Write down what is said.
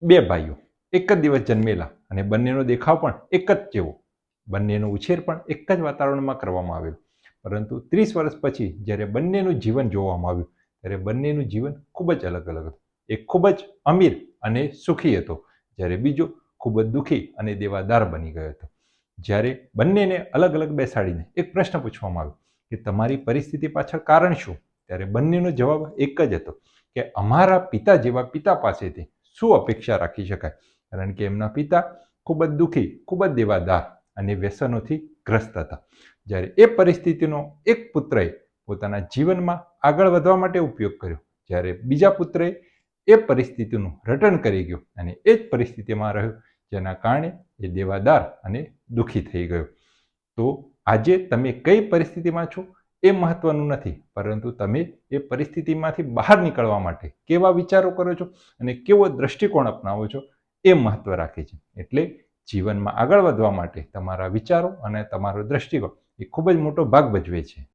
બે ભાઈઓ એક જ દિવસ જન્મેલા અને બંનેનો દેખાવ પણ એક જ જેવો, બંનેનો ઉછેર પણ એક જ વાતાવરણમાં કરવામાં આવેલો, પરંતુ 30 વર્ષ પછી જ્યારે બંનેનું જીવન જોવામાં આવ્યું ત્યારે બંનેનું જીવન ખૂબ જ અલગ અલગ હતું. એક ખૂબ જ અમીર અને સુખી હતો, જ્યારે બીજો ખૂબ જ દુઃખી અને દેવાદાર બની ગયો હતો. જ્યારે બંનેને અલગ અલગ બેસાડીને એક પ્રશ્ન પૂછવામાં આવ્યો કે તમારી પરિસ્થિતિ પાછળ કારણ શું, ત્યારે બંનેનો જવાબ એક જ હતો કે અમારા પિતા જેવા પિતા પાસેથી શું અપેક્ષા રાખી શકાય, કારણ કે એમના પિતા ખૂબ જ દુઃખી, ખૂબ જ દેવાદાર અને વ્યસનોથી ગ્રસ્ત હતા. જ્યારે એ પરિસ્થિતિનો એક પુત્રએ પોતાના જીવનમાં આગળ વધવા માટે ઉપયોગ કર્યો, જ્યારે બીજા પુત્રએ એ પરિસ્થિતિનું રટણ કરી ગયો અને એ જ પરિસ્થિતિમાં રહ્યો, જેના કારણે એ દેવાદાર અને દુઃખી થઈ ગયો. તો આજે તમે કઈ પરિસ્થિતિમાં છો એ મહત્વનું નથી, પરંતુ તમે એ પરિસ્થિતિમાંથી બહાર નીકળવા માટે કેવા વિચારો કરો છો અને કેવો દ્રષ્ટિકોણ અપનાવો છો એ મહત્વ રાખે છે. એટલે જીવનમાં આગળ વધવા માટે તમારા વિચારો અને તમારો દ્રષ્ટિકોણ એ ખૂબ જ મોટો ભાગ ભજવે છે.